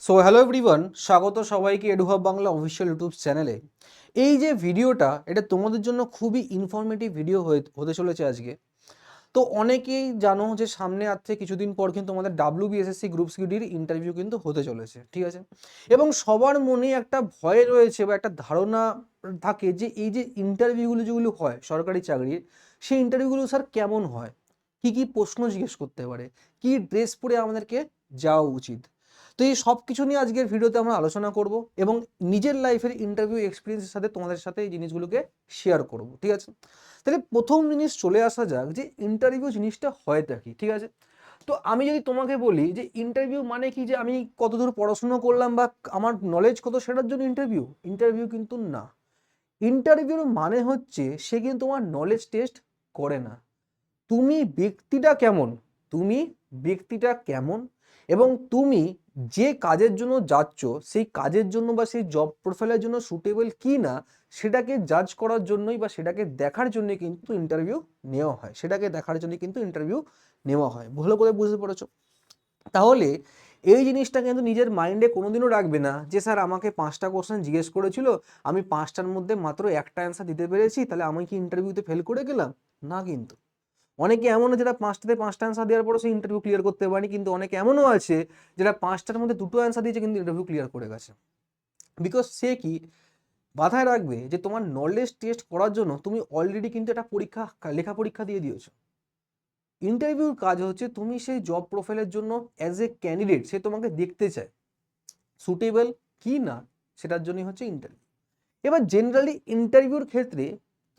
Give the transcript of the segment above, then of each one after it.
So hello everyone, স্বাগত সবাইকে এডুহাব Bangla official YouTube চ্যানেলে। এই যে ভিডিওটা, এটা তোমাদের জন্য খুবই ইনফরমেটিভ ভিডিও হতে চলেছে আজকে। তো অনেকেই জানো যে সামনে আর থেকে কিছুদিন পর কিন্তু আমাদের WBSSC গ্রুপ সিডির ইন্টারভিউ কিন্তু হতে চলেছে, ঠিক আছে? এবং সবার মনে একটা ভয় রয়েছে বা একটা ধারণা থাকে যে এই যে ইন্টারভিউগুলো যেগুলো হয় সরকারি চাকরির, সেই ইন্টারভিউগুলো স্যার কেমন হয়, কি কি প্রশ্ন জিজ্ঞেস করতে পারে, কি ড্রেস পরে আমাদেরকে যাওয়া উচিত। তো এই সব কিছু নিয়ে আজকের ভিডিওতে আমরা আলোচনা করব এবং নিজের লাইফের ইন্টারভিউ এক্সপিরিয়েন্সের সাথে তোমাদের সাথে এই জিনিসগুলোকে শেয়ার করব, ঠিক আছে? তাহলে প্রথম জিনিস চলে আসা যাক যে ইন্টারভিউ জিনিসটা হয়টা কি, ঠিক আছে? তো আমি যদি তোমাকে বলি যে ইন্টারভিউ মানে কি, যে আমি কতদূর পড়াশোনা করলাম বা আমার নলেজ কত সেটার জন্য ইন্টারভিউ, ইন্টারভিউ কিন্তু না। ইন্টারভিউর মানে হচ্ছে সে কিন্তু তোমার নলেজ টেস্ট করে না। তুমি ব্যক্তিটা কেমন, তুমি ব্যক্তিটা কেমন এবং তুমি যে কাজের জন্য যাচ্ছ সেই কাজের জন্য বা সেই জব প্রোফাইলের জন্য সুটেবল কি না, সেটাকে জাজ করার জন্যই বা সেটাকে দেখার জন্য কিন্তু ইন্টারভিউ নেওয়া হয়, সেটাকে দেখার জন্য কিন্তু ইন্টারভিউ নেওয়া হয়। ভালো করে বুঝতে পেরেছো? তাহলে এই জিনিসটা কিন্তু নিজের মাইন্ডে কোনোদিনও রাখবে না যে স্যার আমাকে 5টা কোশ্চেন জিজ্ঞেস করেছিল, আমি 5টার মধ্যে মাত্র একটা অ্যান্সার দিতে পেরেছি, তাহলে আমি কি ইন্টারভিউতে ফেল করে গেলাম? না কিন্তু। অনেকে এমনও যারা 5টাতে 5টা অ্যান্সার দেওয়ার পরও সে ইন্টারভিউ ক্লিয়ার করতে পারেনি, কিন্তু অনেকে এমনও আছে যারা 5টার মধ্যে 2টো অ্যান্সার দিয়েছে কিন্তু ইন্টারভিউ ক্লিয়ার করে গেছে। বিকজ সে কি মাথায় রাখবে যে তোমার নলেজ টেস্ট করার জন্য তুমি অলরেডি কিন্তু একটা পরীক্ষা, লেখা পরীক্ষা দিয়ে দিয়েছো। ইন্টারভিউর কাজ হচ্ছে তুমি সেই জব প্রোফাইলের জন্য অ্যাজ এ ক্যান্ডিডেট সে তোমাকে দেখতে চায়, সুটেবল কি না সেটার জন্যই হচ্ছে ইন্টারভিউ। এবার জেনারেলি ইন্টারভিউর ক্ষেত্রে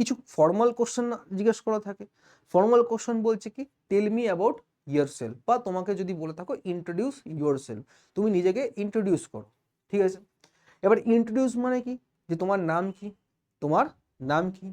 কিছু ফর্মাল কোশ্চেন জিজ্ঞেস করা থাকে। ফর্মাল কোশ্চেন বলছে কি, tell me about yourself, বা তোমাকে যদি বলে থাকো ইন্ট্রোডিউস ইয়োর সেলফ, তুমি নিজেকে ইন্ট্রোডিউস করো, ঠিক আছে? এবার ইন্ট্রোডিউস মানে কি, যে তোমার নাম কি, তোমার নাম কি,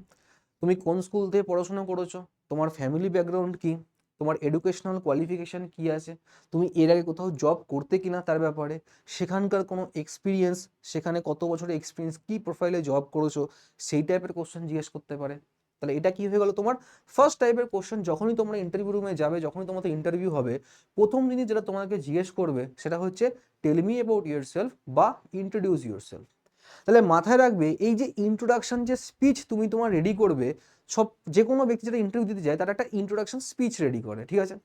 তুমি কোন স্কুল থেকে পড়াশোনা করেছো, তোমার ফ্যামিলি ব্যাকগ্রাউন্ড কি, তোমার এডুকেশনাল কোয়ালিফিকেশান কি আছে, তুমি এর আগে কোথাও জব করতে কিনা তার ব্যাপারে, সেখানকার কোনো এক্সপিরিয়েন্স, সেখানে কত বছরের এক্সপিরিয়েন্স, কি প্রোফাইলে জব করেছো, সেই টাইপের কোশ্চেন জিজ্ঞেস করতে পারে। তাহলে এটা কি হয়ে গেল তোমার ফার্স্ট টাইপের কোশ্চেন। যখনই তোমরা ইন্টারভিউ রুমে যাবে, যখনই তোমাদের ইন্টারভিউ হবে, প্রথম জিনিস যেটা তোমাকে জিজ্ঞেস করবে সেটা হচ্ছে tell me about yourself বা ইন্ট্রোডিউস ইয়োর সেলফ। তাহলে মাথায় রাখবে এই যে ইন্ট্রোডাকশন যে স্পিচ তুমি তোমার রেডি করবে, সব যে কোনো ব্যক্তি যেটা ইন্টারভিউ দিতে যায় তার একটা ইন্ট্রোডাকশন স্পিচ রেডি করে, ঠিক আছে?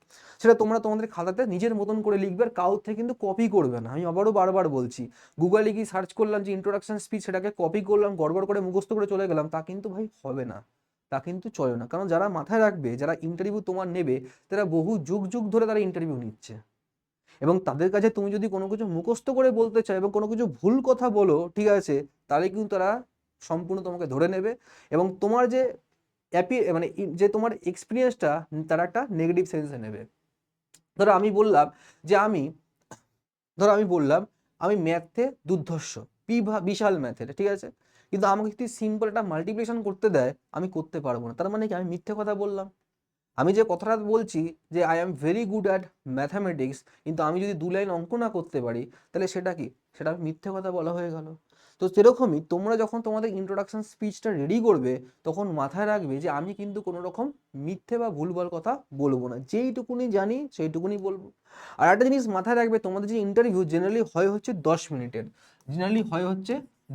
সেটা তোমরা তোমাদের খাতাতে নিজের মতন করে লিখবে, আর কারোর থেকে কিন্তু কপি করবে না। আমি আবারও বারবার বলছি, গুগলে গিয়ে সার্চ করলাম যে ইন্ট্রোডাকশন স্পিচ, সেটাকে কপি করলাম, গড়বড় করে মুখস্থ করে চলে গেলাম, তা কিন্তু ভাই হবে না, তা কিন্তু চলে না। কারণ যারা মাথায় রাখবে, যারা ইন্টারভিউ তোমার নেবে, তারা বহু যুগ যুগ ধরে তারা ইন্টারভিউ নিচ্ছে, এবং তাদের কাছে তুমি যদি কোনো কিছু মুখস্থ করে বলতে চাও এবং কোনো কিছু ভুল কথা বলো, ঠিক আছে, তাহলে কিন্তু তারা সম্পূর্ণ তোমাকে ধরে নেবে এবং তোমার যে মানে যে তোমার এক্সপিরিয়েন্সটা তারা একটা নেগেটিভ সেন্সে নেবে। ধরো আমি বললাম যে আমি ধরো আমি বললাম আমি ম্যাথে দুর্ধর্ষ, বিশাল ম্যাথের, ঠিক আছে, কিন্তু আমাকে যদি সিম্পল একটা মাল্টিপ্লিকেশন করতে দেয় আমি করতে পারবো না, তার মানে কি আমি মিথ্যে কথা বললাম? আমি যে কথাটা বলছি যে I am very good at mathematics, কিন্তু আমি যদি 2 লাইন অঙ্ক না করতে পারি, তাহলে সেটা কি, সেটা মিথ্যে কথা বলা হয়ে গেল। তো সেরকমই তোমরা যখন তোমাদের ইন্ট্রোডাকশন স্পিচটা রেডি করবে, তখন মাথায় রাখবে যে আমি কিন্তু কোনো রকম মিথ্যে বা ভুলভাল কথা বলবো না, যেইটুকুনি জানি সেইটুকুনি বলবো। আর একটা জিনিস মাথায় রাখবে, তোমাদের যে ইন্টারভিউ জেনারেলি হয় হচ্ছে 10 মিনিটের, জেনারেলি হয় হচ্ছে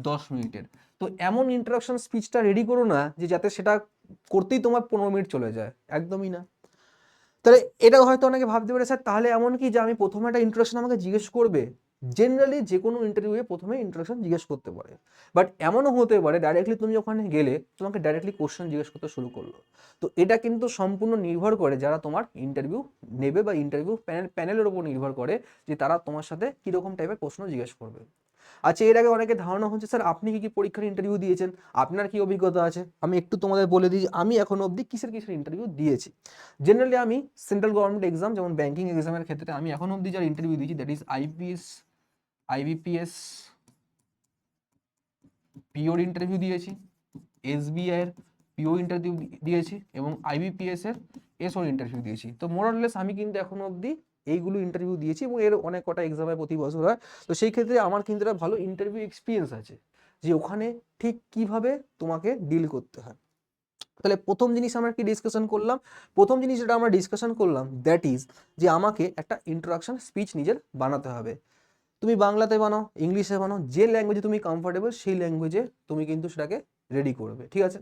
10 মিনিটের। তো এমন ইন্ট্রোডাকশন স্পিচটা রেডি করো না যে যাতে সেটা করতেই তোমার 15 মিনিট চলে যায়, একদমই না। তাহলে এটা হয়তো অনেকে ভাবতে পারে স্যার তাহলে এমন কি যে আমি প্রথমে একটা ইন্ট্রোডাকশন আমাকে জিজ্ঞেস করবে? জেনারেলি যে কোনো ইন্টারভিউয়ে প্রথমে ইন্ট্রোডাকশন জিজ্ঞেস করতে পারে, বাট এমনও হতে পারে ডাইরেক্টলি তুমি ওখানে গেলে তোমাকে ডাইরেক্টলি কোশ্চেন জিজ্ঞেস করতে শুরু করলো। তো এটা কিন্তু সম্পূর্ণ নির্ভর করে যারা তোমার ইন্টারভিউ নেবে বা ইন্টারভিউ প্যানেলের উপর নির্ভর করে যে তারা তোমার সাথে কীরকম টাইপের প্রশ্ন জিজ্ঞেস করবে। আচ্ছা, এর আগে অনেকে ধারণা হচ্ছে স্যার আপনি কি কি পরীক্ষার ইন্টারভিউ দিয়েছেন, আপনার কি অভিজ্ঞতা আছে? আমি একটু তোমাদের বলে দিই আমি এখন অবধি কিসের কিসের ইন্টারভিউ দিয়েছি। জেনারেলি আমি সেন্ট্রাল গভর্নমেন্ট এক্সাম, যেমন ব্যাংকিং এক্সামের ক্ষেত্রে আমি এখন অবধি যার ইন্টারভিউ দিয়েছি that is IBPS pure interview দিয়েছি, এসবিআই এর পিও ইন্টারভিউ দিয়েছি এবং আইবিপিএস এর এসওর ইন্টারভিউ দিয়েছি। তো মোরাললেস আমি কিন্তু এখন অবধি এইগুলো ইন্টারভিউ দিয়েছি এবং এর অনেক কটা এক্সামে প্রতি বছর হয়। তো সেই ক্ষেত্রে আমার কিন্তু একটা ভালো ইন্টারভিউ এক্সপিরিয়েন্স আছে যে ওখানে ঠিক কিভাবে তোমাকে ডিল করতে হয়। তাহলে প্রথম জিনিস আমরা কি ডিসকাশন করলাম? প্রথম জিনিস যেটা আমরা ডিসকাশন করলাম দ্যাট ইজ যে আমাকে একটা ইন্ট্রোডাকশন স্পিচ নিজের বানাতে হবে। তুমি বাংলাতে বানাও, ইংলিশে বানাও, যে ল্যাঙ্গুয়েজে তুমি কমফোর্টেবল সেই ল্যাঙ্গুয়েজে তুমি কিন্তু সেটাকে রেডি করবে, ঠিক আছে।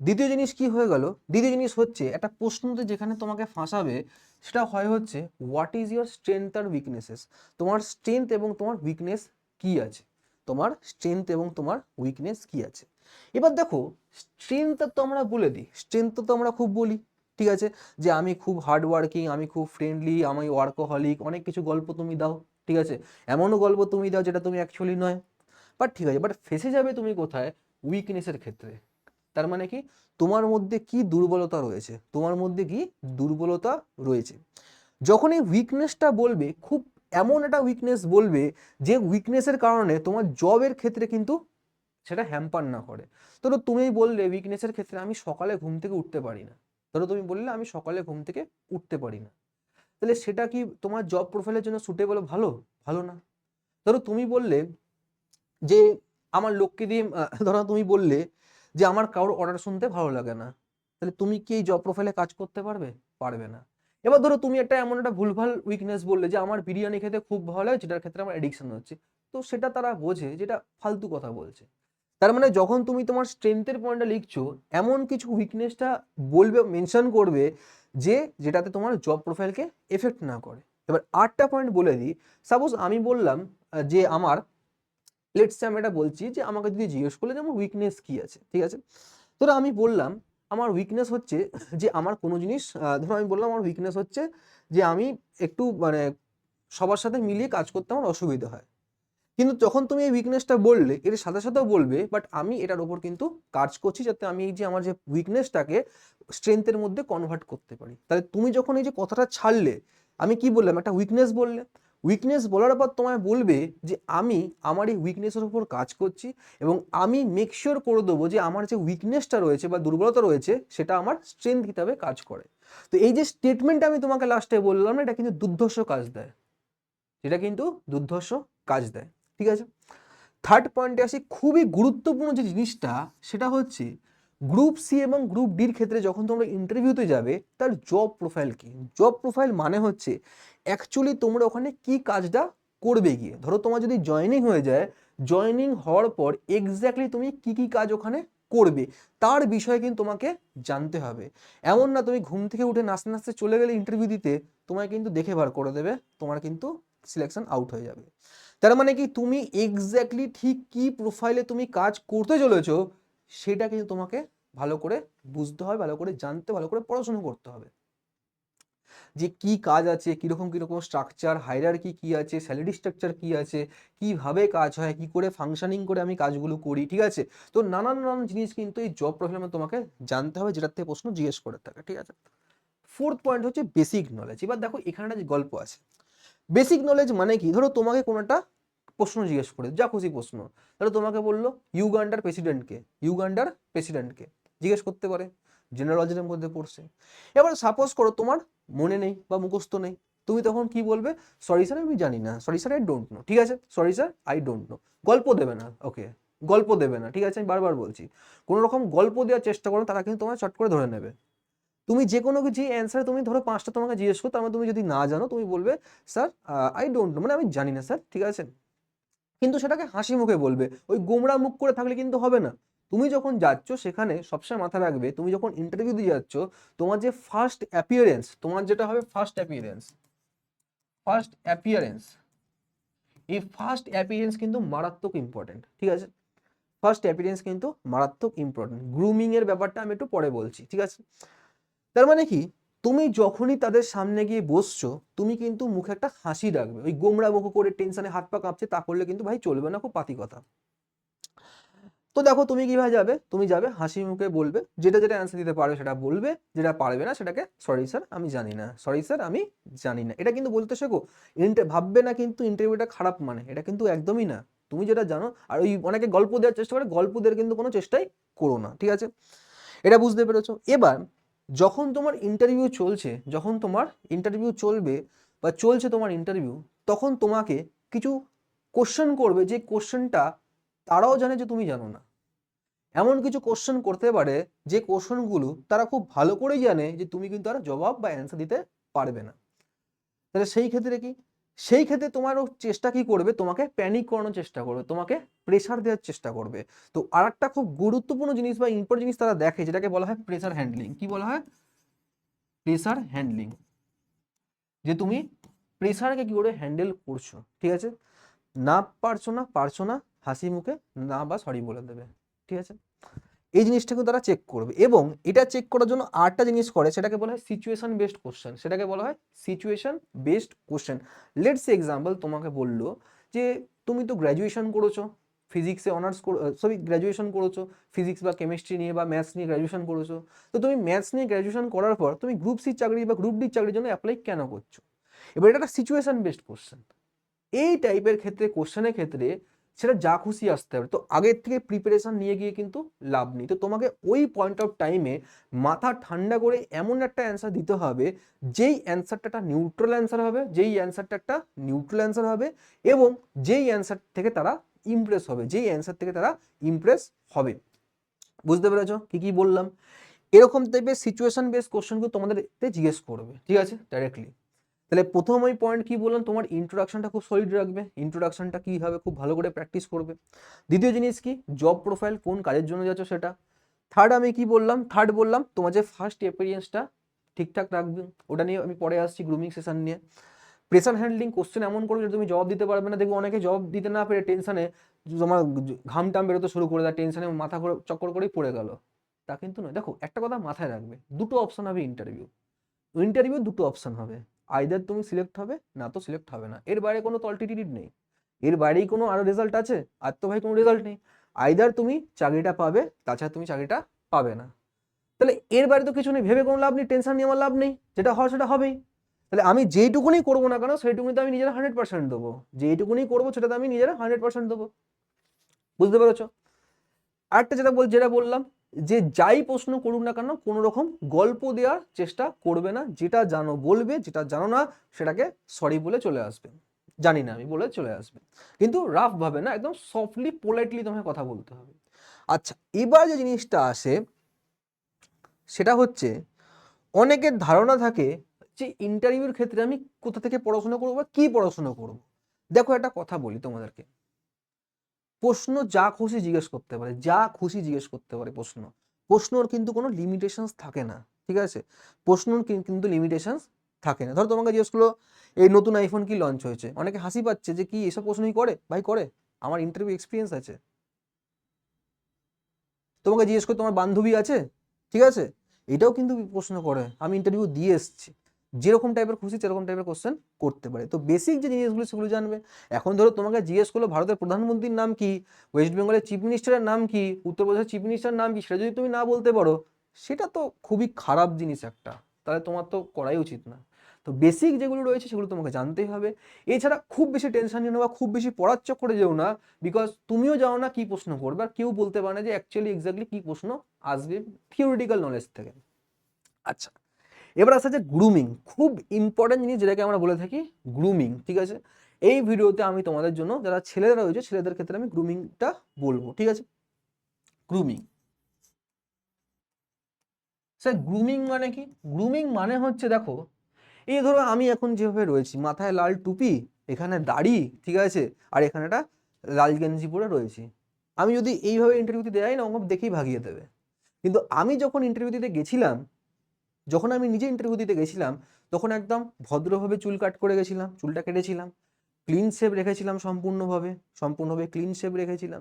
দ্বিতীয় জিনিস কি হয়ে গেল, দ্বিতীয় জিনিস হচ্ছে একটা প্রশ্নতে যেখানে তোমাকে ফাঁসাবে সেটা হচ্ছে হোয়াট ইজ ইয়োর স্ট্রেংথ আর উইকনেসেস। তোমার স্ট্রেংথ এবং তোমার উইকনেস কি আছে, তোমার স্ট্রেংথ এবং তোমার উইকনেস কি আছে। এবার দেখো, স্ট্রেংথটা তো আমরা বলে দিই, স্ট্রেংথটা তো আমরা খুব বলি, ঠিক আছে, যে আমি খুব হার্ড ওয়ার্কিং, আমি খুব ফ্রেন্ডলি, আমি ওয়ার্কোহলিক, অনেক কিছু গল্প তুমি দাও, ঠিক আছে, এমনও গল্প তুমি দাও যেটা তুমি অ্যাকচুয়ালি নয়। বাট ঠিক আছে, বাট ফেসে যাবে তুমি কোথায়, উইকনেসের ক্ষেত্রে। তার মানে কি, তোমার মধ্যে কি দুর্বলতা রয়েছে, তোমার মধ্যে কি দুর্বলতা রয়েছে। যখন এই উইকনেসটা বলবে, খুব এমন একটা উইকনেস বলবে যে উইকনেসের কারণে তোমার জবের ক্ষেত্রে কিন্তু সেটা হ্যাম্পার না করে। ধরো তুমি বললে উইকনেসের ক্ষেত্রে আমি সকালে ঘুম থেকে উঠতে পারি না, ধরো তুমি বললে আমি সকালে ঘুম থেকে উঠতে পারি না, তাহলে সেটা কি তোমার জব প্রোফাইলের জন্য সুটেবল? ভালো, ভালো না। ধরো তুমি বললে যে আমার লোককে দিয়ে ধরো তুমি বললে যে আমার কারোর অর্ডার শুনতে ভালো লাগে না, তাহলে তুমি কি এই জব প্রোফাইলে কাজ করতে পারবে? পারবে না। এবার ধরো তুমি এমন একটা ভুলভাল উইকনেস বললে যে আমার বিরিয়ানি খেতে খুব ভালো লাগে, যেটার ক্ষেত্রে আমার এডিকশন হচ্ছে, তো সেটা তারা বোঝে যেটা ফালতু কথা বলছে। তার মানে যখন তুমি তোমার স্ট্রেংথের পয়েন্টটা লিখছো, এমন কিছু উইকনেসটা বলবে, মেনশন করবে যে যেটাতে তোমার জব প্রোফাইলকে এফেক্ট না করে। এবার আটটা পয়েন্ট বলে দিই। সাপোজ আমি বললাম যে আমার, লেটস সে আমি এটা বলছি যে আমাকে যদি জিজ্ঞেস করলে যে আমার উইকনেস কি আছে, ঠিক আছে, ধরো আমি বললাম আমার উইকনেস হচ্ছে যে আমার কোনো জিনিস, ধরো আমি বললাম আমার উইকনেস হচ্ছে যে আমি একটু মানে সবার সাথে মিলিয়ে কাজ করতে আমার অসুবিধা হয়। কিন্তু যখন তুমি এই উইকনেসটা বললে, এর সাথে সাথেও বলবে বাট আমি এটার ওপর কিন্তু কাজ করছি যাতে আমি এই যে আমার যে উইকনেসটাকে স্ট্রেংথের মধ্যে কনভার্ট করতে পারি। তাহলে তুমি যখন এই যে কথাটা ছাড়লে, আমি কি বললাম, একটা উইকনেস বললে, উইকনেস বলার পর তোমায় বলবে যে আমি আমার এই উইকনেসের উপর কাজ করছি এবং আমি মেক শিওর করে দেবো যে আমার যে উইকনেসটা রয়েছে বা দুর্বলতা রয়েছে সেটা আমার স্ট্রেংথ হিসাবে কাজ করে। তো এই যে স্টেটমেন্ট আমি তোমাকে লাস্টে বললাম, এটা কিন্তু দুর্ধর্ষ কাজ দেয়, এটা কিন্তু দুর্ধর্ষ কাজ দেয়, ঠিক আছে। থার্ড পয়েন্টে আসি, খুবই গুরুত্বপূর্ণ যে জিনিসটা সেটা হচ্ছে গ্রুপ সি এবং গ্রুপ ডির ক্ষেত্রে যখন তোমরা ইন্টারভিউতে যাবে তার জব প্রোফাইল কি। জব প্রোফাইল মানে হচ্ছে অ্যাকচুয়ালি তোমরা ওখানে কি কাজটা করবে গিয়ে। ধরো তোমার যদি জয়েনিং হয়ে যায়, জয়েনিং হওয়ার পর এক্স্যাক্টলি তুমি কি কি কাজ ওখানে করবে তার বিষয়ে কিন্তু তোমাকে জানতে হবে। এমন না তুমি ঘুম থেকে উঠে নাচতে নাচতে চলে গেলে ইন্টারভিউ দিতে, তোমায় কিন্তু দেখে বার করে দেবে, তোমার কিন্তু সিলেকশন আউট হয়ে যাবে। তার মানে কি, তুমি এক্স্যাক্টলি ঠিক কি প্রোফাইলে তুমি কাজ করতে চলেছো সেটা কিন্তু তোমাকে ভালো করে বুঝতে হবে, ভালো করে জানতে, ভালো করে পড়াশোনা করতে হবে যে কি কাজ আছে, কিরকম কিরকম স্ট্রাকচার, হায়ারার্কি কি আছে, স্যালারি স্ট্রাকচার কি আছে, কিভাবে কাজ হয়, কি করে ফাংশনিং করে আমি কাজগুলো করি, ঠিক আছে। তো নানান নানান জিনিস কিন্তু এই জব প্রোফাইলে তোমাকে জানতে হবে, যেটার থেকে প্রশ্ন জিজ্ঞেস করে থাকে, ঠিক আছে। ফোর্থ পয়েন্ট হচ্ছে বেসিক নলেজ। এবার দেখো এখানে একটা যে গল্প আছে, বেসিক নলেজ মানে কি, ধরো তোমাকে কোনো একটা প্রশ্ন জিজ্ঞেস করে, যা খুশি প্রশ্ন, ধরো তোমাকে বললো ইউগান্ডার প্রেসিডেন্টকে, ইউগান্ডার প্রেসিডেন্টকে জিজ্ঞেস করতে পারে, জেনারেল নলেজের মধ্যে পড়ছে। এবার সাপোজ করো তোমার মনে নেই বা মুখস্থ নেই, তুমি তখন কি বলবে, সরি স্যার আমি জানি না, sorry sir I don't know, ঠিক আছে, sorry sir I don't know. গল্প দেবে না, ওকে, গল্প দেবে না, ঠিক আছে, আমি বারবার বলছি, কোনো রকম গল্প দেওয়ার চেষ্টা করো, তারা কিন্তু তোমার চট করে ধরে নেবে। তুমি যে কোনো কিছু অ্যান্সার, তুমি ধরো পাঁচটা তোমাকে জিজ্ঞেস করো, তার মধ্যে তুমি যদি না জানো তুমি বলবে স্যার আই ডোন্ট নো, মানে আমি জানি না স্যার, ঠিক আছে। কিন্তু সেটাকে হাসি মুখে বলবে, ওই গোমড়া মুখ করে থাকলে কিন্তু হবে না। তুমি যখন যাচ্ছ সেখানে সবসময় মাথা রাখবে, তুমি যখন ইন্টারভিউ দিয়ে যাচ্ছ, তোমার যে ফার্স্ট অ্যাপিয়ারেন্স, তোমার যেটা হবে ফার্স্ট অ্যাপিয়ারেন্স, ফার্স্ট অ্যাপিয়ারেন্স, এই ফার্স্ট অ্যাপিয়ারেন্স কিন্তু মারাত্মক ইম্পর্টেন্ট, ঠিক আছে। ফার্স্ট অ্যাপিয়ারেন্স কিন্তু মারাত্মক ইম্পর্টেন্ট। গ্রুমিং এর ব্যাপারটা আমি একটু পরে বলছি, ঠিক আছে। তার মানে কি, তুমি যখনই তাদের সামনে গিয়ে বসছো, তুমি কিন্তু মুখে একটা হাসি রাখবে, ওই গোমড়া মুখ করে টেনশনে হাত পা কাঁপছে তা করলে কিন্তু ভাই চলবে না, খুব পাতি কথা। তো দেখো তুমি কিভাবে যাবে, তুমি যাবে হাসি মুখে বলবে, যেটা যেটা অ্যান্সার দিতে পারবে সেটা বলবে, যেটা পারবে না সেটাকে সরি স্যার আমি জানি না, সরি স্যার আমি জানি না, এটা কিন্তু বলতে শেখো। ভাববে না কিন্তু ইন্টারভিউটা খারাপ, মানে এটা কিন্তু একদমই না। তুমি যেটা জানো, আর ওই অনেকে গল্প দেওয়ার চেষ্টা করে, গল্প দেওয়ার কিন্তু কোনো চেষ্টাই করো না, ঠিক আছে। এটা বুঝতে পেরেছো। এবার যখন তোমার ইন্টারভিউ চলছে, যখন তোমার ইন্টারভিউ চলবে বা চলছে তোমার ইন্টারভিউ, তখন তোমাকে কিছু কোশ্চেন করবে, যে কোশ্চেনটা তারাও জানে যে তুমি জানো না। এমন কিছু কোশ্চেন করতে পারে যে কোশ্চেনগুলো তারা খুব ভালো করেই জানে যে তুমি কিন্তু আর জবাব বা অ্যান্সার দিতে পারবে না। তাহলে সেই ক্ষেত্রে কি, সেই ক্ষেত্রে তোমার চেষ্টা কি করবে, তোমাকে প্যানিক করানোর চেষ্টা করবে, তোমাকে প্রেসার দেওয়ার চেষ্টা করবে। তো আর একটা খুব গুরুত্বপূর্ণ জিনিস বা ইম্পর্টেন্ট জিনিস তারা দেখে, যেটাকে বলা হয় প্রেসার হ্যান্ডলিং। কি বলা হয়? Pressure handling. যে তুমি প্রেসারকে কি করে হ্যান্ডেল করছো, ঠিক আছে? না পারছো না, হাসি মুখে না বা সরি বলে দেবে, ঠিক আছে? এই জিনিসটাকে তারা চেক করবে। এবং এটা চেক করার জন্য আরেকটা জিনিস করে, সেটাকে বলা হয় সিচুয়েশন বেসড কোশ্চেন। সেটাকে বলা হয় situation based question. Let's example, তোমাকে বললো যে তুমি তো গ্র্যাজুয়েশন করেছো ফিজিক্সে অনার্স, সরি গ্র্যাজুয়েশন করেছো ফিজিক্স বা কেমিস্ট্রি নিয়ে বা ম্যাথস নিয়ে গ্র্যাজুয়েশন করেছো। তো তুমি ম্যাথস নিয়ে গ্র্যাজুয়েশন করার পর তুমি গ্রুপ সি চাকরি বা গ্রুপ ডি চাকরির জন্য অ্যাপ্লাই কেন করছো? এবার এটা একটা সিচুয়েশন বেসড কোশ্চেন। এই টাইপের ক্ষেত্রে, কোশ্চেনের ক্ষেত্রে সেটা যা খুশি আসতে হবে। তো আগের থেকে প্রিপারেশন নিয়ে গিয়ে কিন্তু লাভ নেই। তো তোমাকে ওই পয়েন্ট অফ টাইমে মাথা ঠান্ডা করে এমন একটা অ্যান্সার দিতে হবে, যেই অ্যান্সারটা একটা নিউট্রাল অ্যান্সার হবে, এবং যেই অ্যান্সার থেকে তারা ইমপ্রেস হবে। বুঝতে পেরেছো কি কি বললাম? এরকম টাইপের সিচুয়েশন বেস কোশ্চেনগুলো তোমাদের জিজ্ঞেস করবে, ঠিক আছে, ডাইরেক্টলি। তাহলে প্রথম ওই পয়েন্ট কি বললাম, তোমার ইন্ট্রোডাকশনটা খুব সলিড রাখবে। ইন্ট্রোডাকশনটা কি হবে, খুব ভালো করে প্র্যাকটিস করবে। দ্বিতীয় জিনিস কি, জব প্রোফাইল, কোন কাজের জন্য যাচ্ছ সেটা। থার্ড বললাম তোমার যে ফার্স্ট অ্যাপিয়ারেন্সটা ঠিকঠাক রাখবে, ওটা নিয়ে আমি পরে আসছি গ্রুমিং সেশন নিয়ে। প্রেশার হ্যান্ডলিং কোশ্চেন এমন করবে যে তুমি জবাব দিতে পারবে না। দেখবো অনেকে জবাব দিতে না পেরে টেনশনে তোমার ঘাম টাম বেরোতে শুরু করে দেয়, টেনশনে মাথা করে চক্কর করেই পড়ে গেল। তা কিন্তু নয়। দেখো একটা কথা মাথায় রাখবে, দুটো অপশন হবে ইন্টারভিউ দুটো অপশন হবে। আইদার তুমি সিলেক্ট হবে, না তো সিলেক্ট হবে না। এর বাইরে কোনো তলটিটিট নেই, এর বাইরেই কোনো আরো রেজাল্ট আছে? আর তো ভাই কোনো রেজাল্ট নেই। আইদার তুমি চাকরিটা পাবে, তাছাড়া তুমি চাকরিটা পাবে না। তাহলে এর বাইরে তো কিছু নেই, ভেবে কোনো লাভ নেই, টেনশন নিয়ে আমার লাভ নেই, যেটা হয় সেটা হবেই। তাহলে আমি যেইটুকুনি করবো না কেন সেইটুকুনি তো আমি নিজের 100% দেবো, যেইটুকুনি করবো সেটাতে আমি নিজের 100% দেবো। বুঝতে পেরেছো? আরেকটা যেটা বললাম, যে যাই প্রশ্ন করুক না কেন কোনো রকম গল্প দেওয়ার চেষ্টা করবে না। যেটা জানো বলবে, যেটা জানো না সেটাকে সরি বলে চলে আসবে, জানি না আমি বলে চলে আসবে। কিন্তু রাফ ভাবে না, একদম সফটলি পোলাইটলি তোমাকে কথা বলতে হবে। আচ্ছা, এবার যে জিনিসটা আসে সেটা হচ্ছে, অনেকের ধারণা থাকে যে ইন্টারভিউর ক্ষেত্রে আমি কোথা থেকে পড়াশোনা করবো বা কি পড়াশোনা করবো। দেখো একটা কথা বলি তোমাদেরকে, প্রশ্ন যা খুশি জিজ্ঞেস করতে পারে, প্রশ্নর কিন্তু কোনো লিমিটেশনস থাকে না, ঠিক আছে? প্রশ্নর কিন্তু লিমিটেশনস থাকে না। ধরো তোমাকে জিজ্ঞেস করলো এই নতুন আইফোন কি লঞ্চ হয়েছে, অনেকে হাসি পাচ্ছে যে কি এসব প্রশ্নই করে, ভাই করে, আমার ইন্টারভিউ এক্সপিরিয়েন্স আছে। তোমাকে জিজ্ঞেস করে তোমার বান্ধবী আছে, ঠিক আছে, এটাও কিন্তু প্রশ্ন করে, আমি ইন্টারভিউ দিয়ে এসেছি। যেরকম টাইপের খুশি সেরকম টাইপের কোশ্চেন করতে পারে। তো বেসিক যে জিনিসগুলো সেগুলো জানবে। এখন ধরো তোমাকে জিজ্ঞেস করলো ভারতের প্রধানমন্ত্রীর নাম কি, ওয়েস্ট বেঙ্গলের চিফ মিনিস্টারের নাম কি, উত্তরপ্রদেশের চিফ মিনিস্টারের নাম কি, সেটা যদি তুমি না বলতে পারো, সেটা তো খুবই খারাপ জিনিস একটা, তাহলে তোমার তো করাই উচিত না। তো বেসিক যেগুলো রয়েছে সেগুলো তোমাকে জানতেই হবে। এছাড়া খুব বেশি টেনশন নিও না বা খুব বেশি পড়ার চক্করে যেও না, বিকজ তুমিও জানো না কি প্রশ্ন করবে, আর কেউ বলতে পারে না যে অ্যাকচুয়ালি এক্স্যাক্টলি কি প্রশ্ন আসবে থিওরিটিক্যাল নলেজ থেকে। আচ্ছা, এবার আসা যে গ্রুমিং, খুব ইম্পর্টেন্ট জিনিস যেটাকে আমরা বলে থাকি গ্রুমিং, ঠিক আছে? এই ভিডিওতে আমি তোমাদের জন্য যারা ছেলেরা রয়েছে ছেলেদের ক্ষেত্রে আমি গ্রুমিংটা বলবো, ঠিক আছে? গ্রুমিং, স্যার গ্রুমিং মানে কি? গ্রুমিং মানে হচ্ছে, দেখো এই ধরো আমি এখন যেভাবে রয়েছি, মাথায় লাল টুপি, এখানে দাড়ি, ঠিক আছে, আর এখানে একটা লাল গেঞ্জি পরে রয়েছি, আমি যদি এইভাবে ইন্টারভিউ দিতে যাই না, আমাকে দেখেই ভাগিয়ে দেবে। কিন্তু আমি যখন ইন্টারভিউ দিতে গেছিলাম, যখন আমি নিজে ইন্টারভিউ দিতে গেছিলাম, তখন একদম ভদ্রভাবে চুল কাট করে গেছিলাম, চুলটা কেটেছিলাম, ক্লিন শেভ রেখেছিলাম, সম্পূর্ণভাবে ক্লিন শেভ রেখেছিলাম।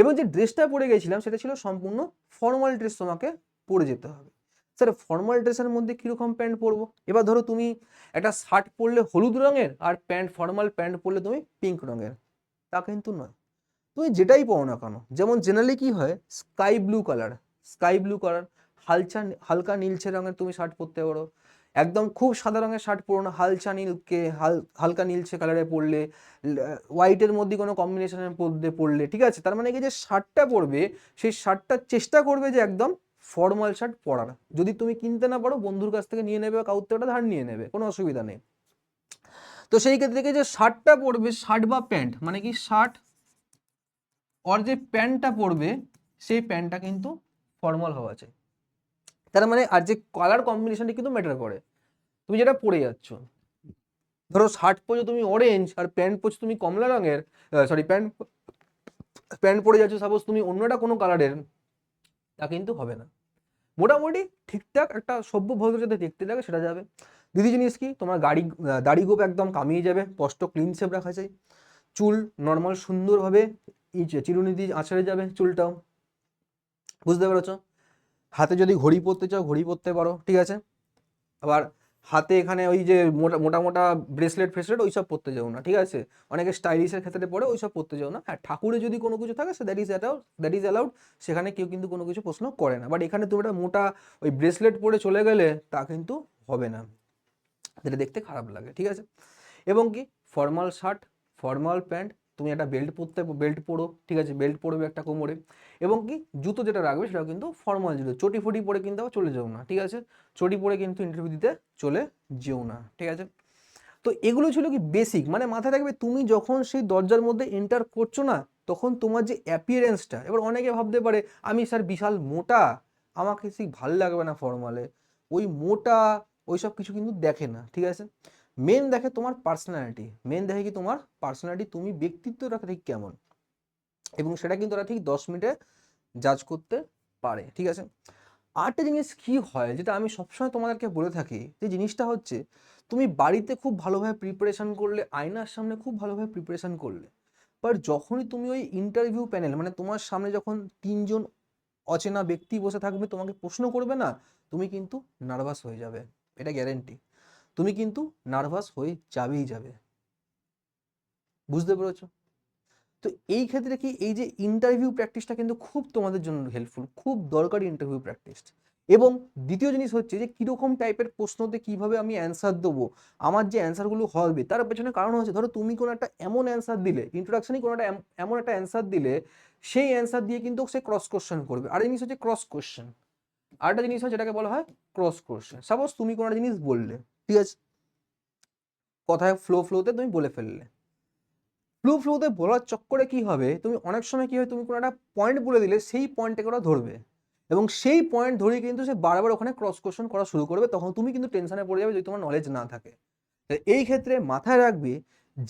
এবং যে ড্রেসটা পরে গেছিলাম সেটা ছিল সম্পূর্ণ ফর্মাল ড্রেস, তোমাকে পরে যেতে হবে। স্যার ফর্মাল ড্রেসের মধ্যে কীরকম প্যান্ট পরবো? এবার ধরো তুমি একটা শার্ট পরলে হলুদ রঙের, আর ফর্মাল প্যান্ট পরলে তুমি পিঙ্ক রঙের, তা কিন্তু নয়। তুমি যেটাই পরো না কেন, যেমন জেনারেলি কি হয়, স্কাই ব্লু কালার, হালকা নীলচে রঙের তুমি শার্ট পরতে পারো। একদম খুব সাদা রঙের শার্ট পরো না, হালকা নীলচে কালারে পরলে, হোয়াইটের মধ্যে কোনো কম্বিনেশনের মধ্যে পরলে, ঠিক আছে? তার মানে কি, যে শার্টটা পরবে সেই শার্টটার চেষ্টা করবে যে একদম ফর্মাল শার্ট পরার। যদি তুমি কিনতে না পারো, বন্ধুর কাছ থেকে নিয়ে নেবে বা কাউর থেকে ধার নিয়ে নেবে, কোনো অসুবিধা নেই। তো সেই ক্ষেত্রে থেকে যে শার্টটা পরবে, শার্ট বা প্যান্ট মানে কি, শার্ট ওর যে প্যান্টটা পরবে সেই প্যান্টটা কিন্তু ফর্মাল হওয়া চাই। তার মানে আর যে কালার কম্বিনেশনটা কিন্তু ম্যাটার করে, তুমি যেটা পরে যাচ্ছ। ধরো শার্ট পরছো তুমি অরেঞ্জ আর প্যান্ট পরছো তুমি কমলা রঙের, সরি প্যান্ট প্যান্ট পরে যাচ্ছ সাপোজ তুমি অন্যটা কোনো কালারের, তা কিন্তু হবে না। মোটামুটি ঠিকঠাক একটা সভ্য ভদ্র যাতে দেখতে লাগে সেটা যাবে। দ্বিতীয় জিনিস কি, তোমার দাড়ি গোপ একদম কামিয়ে যাবে, স্পষ্ট ক্লিন শেপ রাখা চাই। চুল নর্মাল সুন্দরভাবে চিরুনি দিয়ে আঁচড়ে যাবে চুলটাও, বুঝতে পেরেছো? হাতে যদি ঘড়ি পরতে চাও ঘড়ি পরতে পারো, ঠিক আছে? আবার হাতে এখানে ওই যে মোটা মোটা মোটা ব্রেসলেট ফ্রেসলেট ওইসব পরতে যাও না, ঠিক আছে? অনেকে স্টাইলিশের ক্ষেত্রে পরে ওইসব পরতে যাও না। হ্যাঁ, ঠাকুরে যদি কোনো কিছু থাকে সে দ্যাট ইজ অ্যালাউড, সেখানে কেউ কিন্তু কোনো কিছু প্রশ্ন করে না। বাট এখানে তুমি একটা মোটা ওই ব্রেসলেট পরে চলে গেলে তা কিন্তু হবে না, যেটা দেখতে খারাপ লাগে, ঠিক আছে? এবং কি ফর্মাল শার্ট, ফর্মাল প্যান্ট, তুমি একটা বেল্ট পরো, ঠিক আছে? বেল্ট পরবে একটা কোমরে। এবং কি জুতো যেটা রাখবে সেটাও কিন্তু ফর্মাল জুতো, চটি ফটি পরে কিন্তু আবার চলে যাও না, ঠিক আছে? চটি পরে কিন্তু ইন্টারভিউ দিতে চলে যেও না, ঠিক আছে? তো এগুলো ছিল কি বেসিক, মানে মাথায় রাখবে তুমি যখন সেই দরজার মধ্যে এন্টার করছো না, তখন তোমার যে অ্যাপিয়ারেন্সটা, এবার অনেকে ভাবতে পারে আমি স্যার বিশাল মোটা, আমাকে সেই ভাল লাগবে না ফর্মালে, ওই মোটা ওইসব কিছু কিন্তু দেখে না, ঠিক আছে? মেন দেখে তোমার পার্সোনালিটি, মেন দেখে কি তোমার পার্সোনালিটি, তুমি ব্যক্তিত্বটা ঠিক কেমন, এবং সেটা কিন্তু ওরা ঠিক 10 মিনিটে জাজ করতে পারে, ঠিক আছে? আরেকটা জিনিস কি হয় যেটা আমি সবসময় তোমাদেরকে বলে থাকি, যে জিনিসটা হচ্ছে তুমি বাড়িতে খুব ভালোভাবে প্রিপারেশন করলে, আয়নার সামনে খুব ভালোভাবে প্রিপারেশন করলে, বাট যখনই তুমি ওই ইন্টারভিউ প্যানেল, মানে তোমার সামনে যখন 3জন অচেনা ব্যক্তি বসে থাকবে তোমাকে প্রশ্ন করবে না, তুমি কিন্তু নার্ভাস হয়ে যাবে, এটা গ্যারেন্টি। তুমি কিন্তু নার্ভাস হয়ে যাবে, বুঝতে পেরেছো? তো এই ক্ষেত্রে কি এই যে ইন্টারভিউ প্র্যাকটিসটা কিন্তু খুব তোমাদের জন্য হেল্পফুল, খুব দরকারি ইন্টারভিউ প্র্যাকটিস। এবং দ্বিতীয় জিনিস হচ্ছে যে কীরকম টাইপের প্রশ্নতে কিভাবে আমি অ্যান্সার দেবো, আমার যে অ্যান্সারগুলো হবে তার পেছনে কারণ হচ্ছে, ধরো তুমি কোনো একটা এমন অ্যান্সার দিলে, ইন্ট্রোডাকশনই কোনো একটা এমন একটা অ্যান্সার দিলে, সেই অ্যান্সার দিয়ে কিন্তু সে ক্রস কোশ্চেন করবে। আর জিনিস হচ্ছে ক্রস কোশ্চেন, আরেকটা জিনিস হয় যেটাকে বলা হয় ক্রস কোশ্চেন। সাপোজ তুমি কোনো একটা জিনিস বললে, ঠিক আছে, কথায় ফ্লোতে তুমি বলে ফেললে, ফ্লোতে বলার চক্করে কি হবে, তুমি অনেক সময় কি হয়, তুমি কোনো একটা পয়েন্ট বলে দিলে সেই পয়েন্টটাকে ওরা ধরবে, এবং সেই পয়েন্ট ধরে কিন্তু সে বারবার ওখানে ক্রস কোশ্চেন করা শুরু করবে, তখন তুমি কিন্তু টেনশনে পড়ে যাবে যদি তোমার নলেজ না থাকে। এই ক্ষেত্রে মাথায় রাখবে,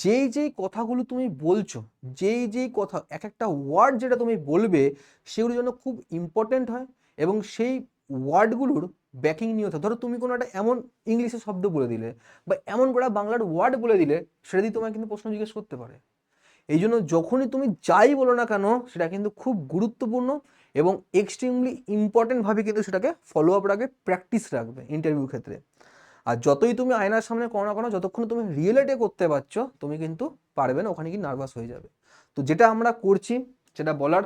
যেই কথাগুলো তুমি বলছো, যেই কথা, এক একটা ওয়ার্ড যেটা তুমি বলবে সেগুলোর জন্য খুব ইম্পর্টেন্ট হয়, এবং সেই ওয়ার্ডগুলোর ব্যাকিং নিয়ে হতে, ধরো তুমি কোনো একটা এমন ইংলিশে শব্দ বলে দিলে, বা এমন করে বাংলার ওয়ার্ড বলে দিলে, সেটা দিয়ে তোমায় কিন্তু প্রশ্ন জিজ্ঞেস করতে পারে। এই জন্য যখনই তুমি যাই বলো না কেন সেটা কিন্তু খুব গুরুত্বপূর্ণ এবং এক্সট্রিমলি ইম্পর্টেন্টভাবে কিন্তু সেটাকে ফলো আপ রাখবে, প্র্যাকটিস রাখবে ইন্টারভিউ ক্ষেত্রে। আর যতই তুমি আয়নার সামনে করো না কেন, যতক্ষণ তুমি রিয়েলিটি করতে পারছো তুমি কিন্তু পারবে না, ওখানে কি নার্ভাস হয়ে যাবে। তো যেটা আমরা করছি সেটা বলার,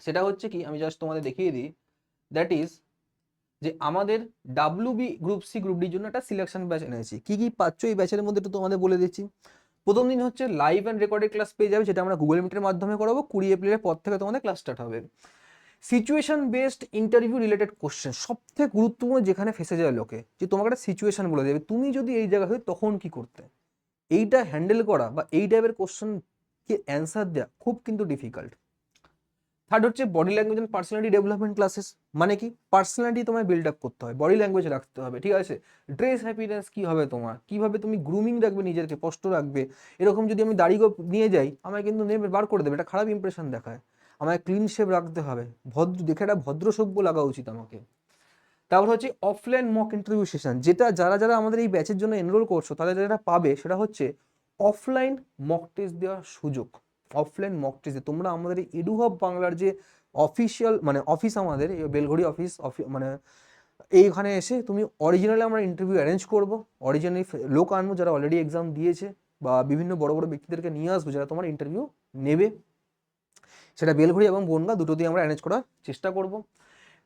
সেটা হচ্ছে কি, আমি জাস্ট তোমাদের দেখিয়ে দিই, দ্যাট ইজ যে আমাদের ডাব্লিউবি গ্রুপ সি গ্রুপ ডির জন্য একটা সিলেকশন ব্যাচ এনেছি। কি কি পাচ্ছ এই ব্যাচের মধ্যে একটু তোমাদের বলে দিচ্ছি। প্রথম দিন হচ্ছে লাইভ অ্যান্ড রেকর্ডেড ক্লাস পেয়ে যাবে, যেটা আমরা গুগল মিটের মাধ্যমে করাবো। 20 এপ্রিলের পর থেকে তোমাদের ক্লাস স্টার্ট হবে। Situation based interview related question, সবথেকে গুরুত্বপূর্ণ, যেখানে ফেসে যায় লোকে, যে তোমাকে একটা সিচুয়েশন বলে দেবে, তুমি যদি এই জায়গায় হই তখন কি করতে, এইটা হ্যান্ডেল করা বা এই টাইপের কোশ্চেনকে অ্যান্সার দেওয়া খুব কিন্তু ডিফিকাল্ট। থার্ড হচ্ছে body language and personality development classes, মানে কি পার্সোনালিটি তোমায় বিল্ড আপ করতে হয়, বডি ল্যাঙ্গুয়েজ রাখতে হবে, ঠিক আছে? ড্রেস হ্যাপিনেস কি হবে তোমার, কিভাবে তুমি গ্রুমিং রাখবে, নিজেকে স্পষ্ট রাখবে। এরকম যদি আমি দাড়ি গোঁফ নিয়ে যাই আমায় কিন্তু নেবে বার করে দেবে, এটা খারাপ ইমপ্রেশন দেখায়। আমায় ক্লিন শেপ রাখতে হবে, দেখে একটা ভদ্র সভ্য লাগা উচিত আমাকে। তারপর হচ্ছে অফলাইন মক ইন্টারভিউ সেশন, যেটা যারা যারা আমাদের এই ব্যাচের জন্য এনরোল করছো তাদের যেটা পাবে সেটা হচ্ছে অফলাইন মক টেস্ট দেওয়ার সুযোগ। অফলাইন মক টেস্ট তোমরা আমাদের এই এডুহাব বাংলার যে অফিসিয়াল মানে অফিস, আমাদের এই বেলঘড়ি অফিস মানে এইখানে এসে তুমি অরিজিনালি আমরা ইন্টারভিউ অ্যারেঞ্জ করবো, অরিজিনালি লোক আনবো যারা অলরেডি এক্সাম দিয়েছে, বা বিভিন্ন বড় বড় ব্যক্তিদেরকে নিয়ে আসবো যারা তোমার ইন্টারভিউ নেবে। সেটা বেলঘড়ি এবং বনগা দুটো দিয়ে আমরা অ্যারেঞ্জ করার চেষ্টা করব।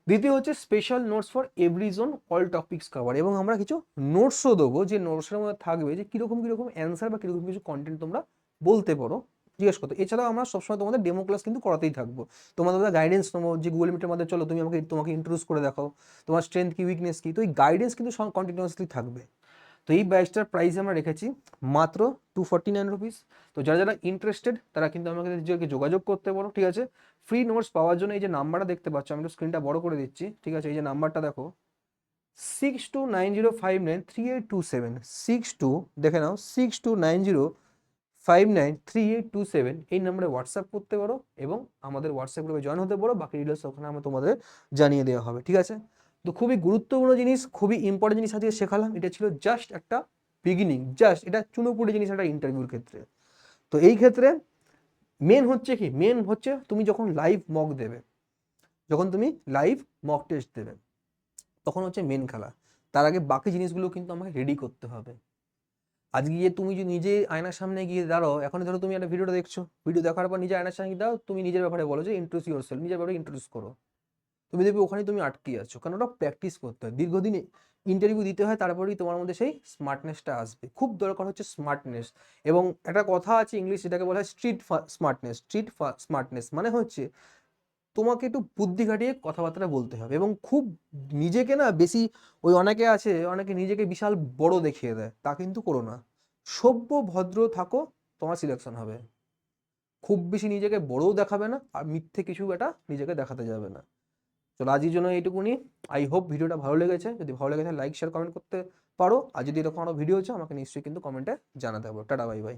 দ্বিতীয় হচ্ছে special notes for every zone, all topics cover, এবং আমরা কিছু নোটসও দেবো, যে নোটসের মধ্যে থাকবে যে কীরকম কীরকম অ্যান্সার বা কীরকম কিছু কন্টেন্ট তোমরা বলতে পারো, জিজ্ঞেস করতে। এছাড়াও আমরা সবসময় তোমাদের ডেমো ক্লাস কিন্তু করাতেই থাকবো, তোমাদের গাইডেন্স নেবো, যে গুগল মিটের মধ্যে চলো তুমি তোমাকে ইন্ট্রোডিউস করে দেখাও, তোমার স্ট্রেংথ কি, উইকনেস কি, তো এই গাইডেন্স কিন্তু কন্টিনিউয়াসলি থাকবে। তো এই ব্যাচটার প্রাইস আমরা রেখেছি মাত্র 249 রুপিস। তো যারা যারা ইন্টারেস্টেড তারা কিন্তু আমাকে যোগাযোগ করতে পারো, ঠিক আছে? ফ্রি নোটস পাওয়ার জন্য এই যে নাম্বারটা দেখতে পাচ্ছ, আমি একটু স্ক্রিনটা বড় করে দিচ্ছি, ঠিক আছে? এই যে নাম্বারটা দেখো, 6290593827, 62, দেখে নাও 6290593827, এই নম্বরে হোয়াটসঅ্যাপ করতে পারো এবং আমাদের হোয়াটসঅ্যাপ গ্রুপে জয়েন হতে পারো। বাকি ডিটেলস ওখানে আমরা তোমাদের জানিয়ে দেওয়া হবে, ঠিক আছে? তো খুবই গুরুত্বপূর্ণ জিনিস, খুবই ইম্পর্টেন্ট জিনিস আজকে শেখালাম। এটা ছিল জাস্ট একটা বিগিনিং, জাস্ট এটা চুনোপুটি জিনিস একটা ইন্টারভিউর ক্ষেত্রে। তো এই ক্ষেত্রে মেন হচ্ছে কি, মেন হচ্ছে তুমি যখন লাইভ মক দেবে, যখন তুমি লাইভ মক টেস্ট দেবে, তখন হচ্ছে মেন খেলা। তার আগে বাকি জিনিসগুলো কিন্তু আমাকে রেডি করতে হবে। আজকে গিয়ে তুমি যদি নিজে আয়নার সামনে গিয়ে দাঁড়াও, এখন ধরো তুমি একটা ভিডিওটা দেখছো, ভিডিও দেখার পর নিজে আয়নার সামনে দাও, তুমি নিজের ব্যাপারে বলো যে ইন্ট্রোডিউস ইউরসেলফ, নিজের ব্যাপারে ইন্ট্রোডিউস করো, তুমি দেখবে ওখানে তুমি আটকে আছো। কারণ ওটা প্র্যাকটিস করতে হয়, দীর্ঘদিন ইন্টারভিউ দিতে হয়, তারপরেই তোমার মধ্যে সেই স্মার্টনেসটা আসবে। খুব দরকার হচ্ছে স্মার্টনেস। এবং একটা কথা আছে ইংলিশ, যেটাকে বলা হয় স্ট্রিট স্মার্টনেস। স্ট্রিট স্মার্টনেস মানে হচ্ছে তোমাকে একটু বুদ্ধি খাটিয়ে কথাবার্তা বলতে হবে এবং খুব নিজেকে না বেশি, ওই অনেকে আছে, অনেকে নিজেকে বিশাল বড় দেখিয়ে দেয়, তা কিন্তু করো না। সভ্য ভদ্র থাকো, তোমার সিলেকশন হবে। খুব বেশি নিজেকে বড়ও দেখাবে না, আর মিথ্যে কিছু এটা নিজেকে দেখাতে যাবে না। চলো আজকের জন্য এইটুকুনি। আই হোপ ভিডিওটা ভালো লেগেছে। যদি ভালো লেগেছে লাইক শেয়ার কমেন্ট করতে পারো, আর যদি এরকম আরো ভিডিও হচ্ছে আমাকে নিশ্চয়ই কিন্তু কমেন্টে জানাতে পারো। Tata, bye bye.